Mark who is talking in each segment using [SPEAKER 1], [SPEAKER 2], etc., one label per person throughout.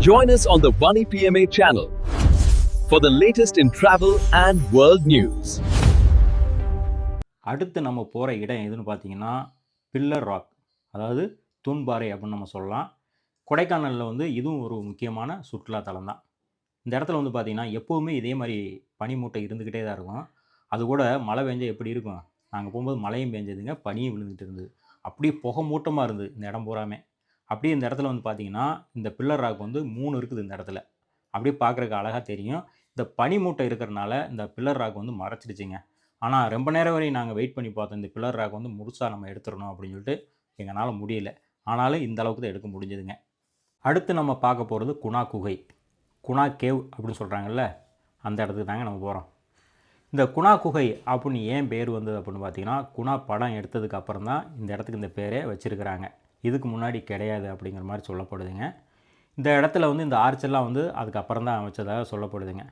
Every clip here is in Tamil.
[SPEAKER 1] Join us on the Vani PMA channel for the latest in travel and world news.
[SPEAKER 2] அடுத்து நம்ம போகிற இடம் எதுன்னு பார்த்தீங்கன்னா பில்லர் ராக், அதாவது தூண்பாறை அப்படின்னு நம்ம சொல்லலாம். கொடைக்கானலில் வந்து இதுவும் ஒரு முக்கியமான சுற்றுலாத்தலம் தான். இந்த இடத்துல வந்து பார்த்திங்கன்னா எப்போவுமே இதே மாதிரி பனிமூட்டை இருந்துக்கிட்டே தான் இருக்கும். அது கூட மழை பெஞ்சா எப்படி இருக்கும், நாங்கள் போகும்போது மழையும் பெஞ்சதுங்க, பனியும் விழுந்துட்டு இருந்தது. அப்படியே புகை மூட்டமாக இருந்தது இந்த இடம் பூராமே. அப்படியே இந்த இடத்துல வந்து பார்த்திங்கன்னா இந்த பில்லர் ராக் வந்து 3 இருக்குது இந்த இடத்துல. அப்படியே பார்க்குறக்கு அழகாக தெரியும். இந்த பனிமூட்டை இருக்கிறனால இந்த பில்லர் ராக் வந்து மறைச்சிடுச்சிங்க. ஆனால் ரொம்ப நேரம் வரையும் நாங்கள் வெயிட் பண்ணி பார்த்தோம். இந்த பில்லர் ராக் வந்து முழுசாக நம்ம எடுத்துடணும் அப்படின்னு சொல்லிட்டு எங்களால் முடியல. ஆனாலும் இந்த அளவுக்கு தான் எடுக்க முடிஞ்சதுங்க. அடுத்து நம்ம பார்க்க போகிறது குணா குகை, குணா கேவ் அப்படின்னு சொல்கிறாங்கல்ல, அந்த இடத்துக்கு தாங்க நம்ம போகிறோம். இந்த குணா குகை அப்படின்னு ஏன் பேர் வந்தது அப்படின்னு பார்த்தீங்கன்னா, குணா படம் எடுத்ததுக்கு அப்புறம் தான் இந்த இடத்துக்கு இந்த பேரே வச்சுருக்கிறாங்க. இதுக்கு முன்னாடி கிடையாது அப்படிங்கிற மாதிரி சொல்லப்படுதுங்க. இந்த இடத்துல வந்து இந்த ஆர்ச்செல்லாம் வந்து அதுக்கப்புறம் தான் அமைச்சதாக சொல்லப்படுதுங்க.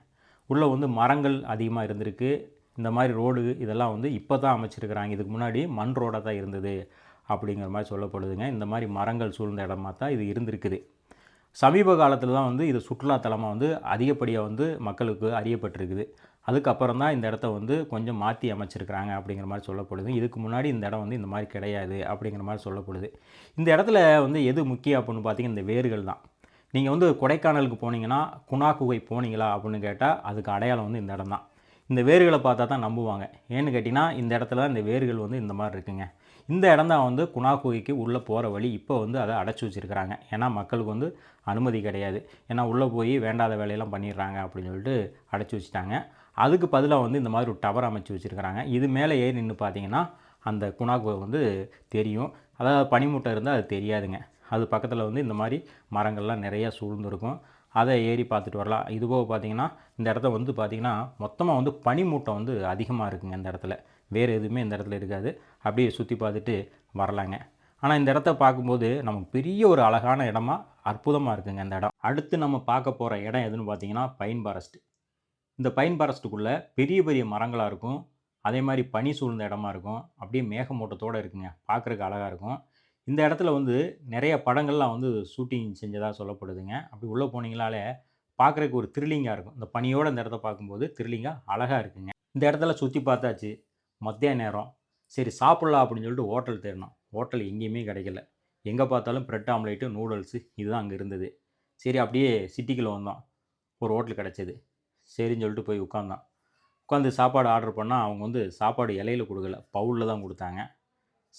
[SPEAKER 2] உள்ளே வந்து மரங்கள் அதிகமாக இருந்திருக்கு. இந்த மாதிரி ரோடு இதெல்லாம் வந்து இப்போ தான் அமைச்சிருக்கிறாங்க. இதுக்கு முன்னாடி மண் ரோடாக தான் இருந்தது அப்படிங்கிற மாதிரி சொல்லப்படுதுங்க. இந்த மாதிரி மரங்கள் சூழ்ந்த இடமா தான் இது இருந்திருக்குது. சமீப காலத்தில் தான் வந்து இது சுற்றுலாத்தலமாக வந்து அதிகப்படியாக வந்து மக்களுக்கு அறியப்பட்டிருக்குது. அதுக்கப்புறம் தான் இந்த இடத்த வந்து கொஞ்சம் மாற்றி அமைச்சிருக்கிறாங்க அப்படிங்கிற மாதிரி சொல்லப்படுது. இதுக்கு முன்னாடி இந்த இடம் வந்து இந்த மாதிரி கிடையாது அப்படிங்கிற மாதிரி சொல்லப்படுது. இந்த இடத்துல வந்து எது முக்கியம் அப்படின்னு பார்த்தீங்கன்னா இந்த வேர்கள் தான். நீங்கள் வந்து கொடைக்கானலுக்கு போனீங்கன்னா குணா குகை போனீங்களா அப்படின்னு கேட்டால் அதுக்கு அடையாளம் வந்து இந்த இடம் தான். இந்த வேர்களை பார்த்தா தான் நம்புவாங்க. ஏன்னு கேட்டிங்கன்னா இந்த இடத்துல இந்த வேர்கள் வந்து இந்த மாதிரி இருக்குங்க. இந்த இடம் தான் வந்து குணா குகைக்கு உள்ளே போகிற வழி. இப்போ வந்து அதை அடைச்சி வச்சுருக்கிறாங்க. ஏன்னா மக்களுக்கு வந்து அனுமதி கிடையாது. ஏன்னா உள்ளே போய் வேண்டாத வேலையெல்லாம் பண்ணிடுறாங்க அப்படின்னு சொல்லிட்டு அடைச்சி வச்சுட்டாங்க. அதுக்கு பதிலாக வந்து இந்த மாதிரி ஒரு டவர் அமைச்சு வச்சுருக்கிறாங்க. இது மேலே ஏறி நின்று பார்த்தீங்கன்னா அந்த குணா குகை வந்து தெரியும். அதாவது பனிமூட்டை இருந்தால் அது தெரியாதுங்க. அது பக்கத்தில் வந்து இந்த மாதிரி மரங்கள்லாம் நிறையா சூழ்ந்துருக்கும். அதை ஏறி பார்த்துட்டு வரலாம். இதுபோக பார்த்திங்கன்னா இந்த இடத்த வந்து பார்த்திங்கன்னா மொத்தமாக வந்து பனிமூட்டம் வந்து அதிகமாக இருக்குங்க இந்த இடத்துல. வேறு எதுவுமே இந்த இடத்துல இருக்காது. அப்படியே சுற்றி பார்த்துட்டு வரலாங்க. ஆனால் இந்த இடத்த பார்க்கும்போது நமக்கு பெரிய ஒரு அழகான இடமா அற்புதமாக இருக்குங்க இந்த இடம். அடுத்து நம்ம பார்க்க போகிற இடம் எதுன்னு பார்த்திங்கன்னா பைன் ஃபாரஸ்ட். இந்த பைன் ஃபாரஸ்ட்டுக்குள்ளே பெரிய பெரிய மரங்களாக இருக்கும். அதே மாதிரி பனி சூழ்ந்த இடமா இருக்கும். அப்படியே மேகமூட்டத்தோடு இருக்குங்க. பார்க்குறக்கு அழகாக இருக்கும். இந்த இடத்துல வந்து நிறைய படங்கள்லாம் வந்து ஷூட்டிங் செஞ்சதாக சொல்லப்படுதுங்க. அப்படி உள்ளே போனீங்களாலே பார்க்குறக்கு ஒரு த்ரில்லிங்காக இருக்கும். இந்த பனியோடு இந்த இடத்த பார்க்கும்போது த்ரில்லிங்காக அழகாக இருக்குங்க. இந்த இடத்துல சுற்றி பார்த்தாச்சு. மத்திய நேரம் சரி சாப்பிட்லாம் அப்படின்னு சொல்லிட்டு ஹோட்டல் தேடினோம். ஹோட்டல் எங்கேயுமே கிடைக்கல. எங்கே பார்த்தாலும் பிரெட் ஆம்லேட்டு, நூடுல்ஸு இதுதான் அங்கே இருந்தது. சரி அப்படியே சிட்டிக்குள்ளே வந்தோம். ஒரு ஹோட்டல் கிடச்சிது. சரின்னு சொல்லிட்டு போய் உட்காந்தோம். உட்காந்து சாப்பாடு ஆர்டர் பண்ணால் அவங்க வந்து சாப்பாடு இலையில் கொடுக்கல, பவுலில் தான் கொடுத்தாங்க.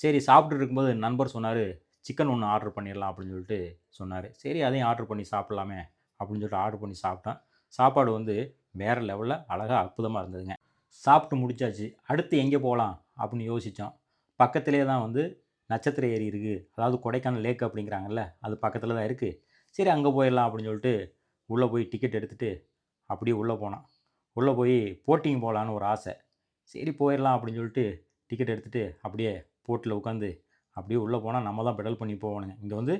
[SPEAKER 2] சரி சாப்பிட்டுட்டு இருக்கும்போது நண்பர் சொன்னார், சிக்கன் ஒன்று ஆர்டர் பண்ணிடலாம் அப்படின்னு சொல்லிட்டு சொன்னார். சரி அதையும் ஆர்டர் பண்ணி சாப்பிட்லாமே அப்படின்னு சொல்லிட்டு ஆர்டர் பண்ணி சாப்பிட்டேன். சாப்பாடு வந்து வேறு லெவலில் அழகாக அற்புதமாக இருந்ததுங்க. சாப்பிட்டு முடிச்சாச்சு. அடுத்து எங்கே போகலாம் அப்படின்னு யோசித்தோம். பக்கத்திலே தான் வந்து நட்சத்திர ஏரி இருக்குது. அதாவது கொடைக்கானல் லேக் அப்படிங்கிறாங்கல்ல, அது பக்கத்தில் தான் இருக்குது. சரி அங்கே போயிடலாம் அப்படின்னு சொல்லிட்டு உள்ளே போய் டிக்கெட் எடுத்துகிட்டு அப்படியே உள்ளே போனோம். உள்ளே போய் போட்டிங் போகலான்னு ஒரு ஆசை. சரி போயிடலாம் அப்படின்னு சொல்லிட்டு டிக்கெட் எடுத்துகிட்டு அப்படியே போட்டில் உட்காந்து அப்படியே உள்ளே போனால் நம்ம தான் பெடல் பண்ணி போகணுங்க. இங்கே வந்து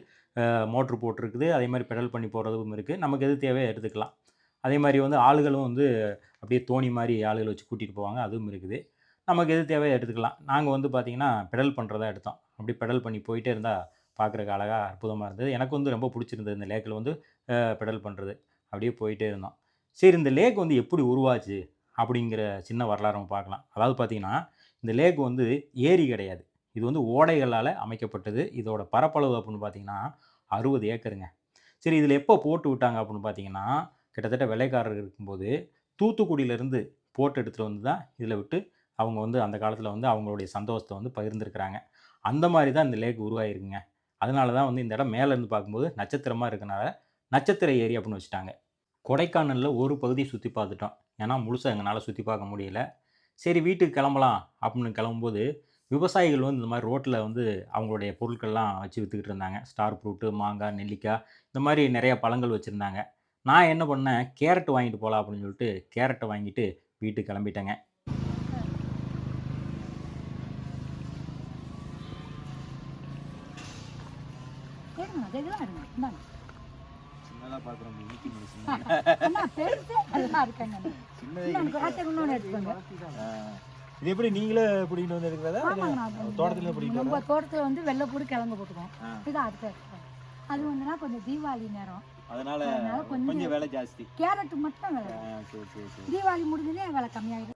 [SPEAKER 2] மோட்ரு போட்டிருக்குது. அதே மாதிரி பெடல் பண்ணி போகிறதும் இருக்குது. நமக்கு எது தேவையோ எடுத்துக்கலாம். அதே மாதிரி வந்து ஆளுகளும் வந்து அப்படியே தோணி மாதிரி ஆளுகளை வச்சு கூட்டிகிட்டு போவாங்க. அதுவும் இருக்குது. நமக்கு எது தேவையோ எடுத்துக்கலாம். நாங்கள் வந்து பார்த்திங்கன்னா பெடல் பண்ணுறதா எடுத்தோம். அப்படி பெடல் பண்ணி போயிட்டே இருந்தால் பார்க்குறக்கு அழகாக அற்புதமாக இருந்தது. எனக்கு வந்து ரொம்ப பிடிச்சிருந்தது இந்த லேக்கில் வந்து பெடல் பண்ணுறது. அப்படியே போயிட்டே இருந்தோம். சரி இந்த லேக் வந்து எப்படி உருவாச்சு அப்படிங்கிற சின்ன வரலாறு நம்ம பார்க்கலாம். அதாவது பார்த்திங்கன்னா இந்த லேக் வந்து ஏரி கிடையாது. இது வந்து ஓடைகளால் அமைக்கப்பட்டது. இதோட பரப்பளவு அப்படின்னு பார்த்திங்கன்னா 60 ஏக்கருங்க. சரி இதில் எப்போ போட்டு விட்டாங்க அப்படின்னு பார்த்திங்கன்னா, கிட்டத்தட்ட வெள்ளைக்காரர் இருக்கும்போது தூத்துக்குடியிலேருந்து போட் எடுத்துகிட்டு வந்து தான் இதில் விட்டு அவங்க வந்து அந்த காலத்தில் வந்து அவங்களுடைய சந்தோஷத்தை வந்து பகிர்ந்துருக்கிறாங்க. அந்த மாதிரி தான் இந்த லேக் உருவாகிருக்குங்க. அதனால தான் வந்து இந்த இடம் மேலேருந்து பார்க்கும்போது நட்சத்திரமாக இருக்கனால நட்சத்திர ஏரி அப்படின்னு வச்சுட்டாங்க. கொடைக்கானலில் ஒரு பகுதி சுற்றி பார்த்துட்டோம். ஏன்னா முழுசாக எங்களால் சுற்றி பார்க்க முடியல. சரி வீட்டுக்கு கிளம்பலாம் அப்படின்னு கிளம்பும்போது விவசாயிகள் வந்து இந்த மாதிரி ரோட்டில் வந்து அவங்களுடைய பொருட்கள்லாம் வச்சு விற்றுக்கிட்டு இருந்தாங்க. ஸ்டார் ஃப்ரூட்டு, மாங்காய், நெல்லிக்காய் இந்த மாதிரி நிறையா பழங்கள் வச்சுருந்தாங்க. நான் என்ன பண்ணேன், கேரட் வாங்கிட்டு போகலாம் அப்படின்னு சொல்லிட்டு கேரட்டை வாங்கிட்டு வீட்டுக்கு கிளம்பிட்டேங்க.
[SPEAKER 3] இது எப்படி நீங்களே பிடிக்கிட்டு வந்து தோட்டத்தில்
[SPEAKER 4] நம்ம தோட்டத்தில் வந்து வெள்ளைப்பூடு கிழங்கு போட்டுக்குவோம். இது அடுத்த
[SPEAKER 3] அது வந்துன்னா கொஞ்சம் தீபாவளி நேரம்,
[SPEAKER 2] அதனால
[SPEAKER 3] அதனால கொஞ்சம்
[SPEAKER 2] கொஞ்சம் விலை ஜாஸ்தி.
[SPEAKER 3] கேரட் மட்டும் விலை.
[SPEAKER 2] சரி சரி சரி.
[SPEAKER 3] தீபாவளி முடிஞ்சதே விலை கம்மியாயிடும்.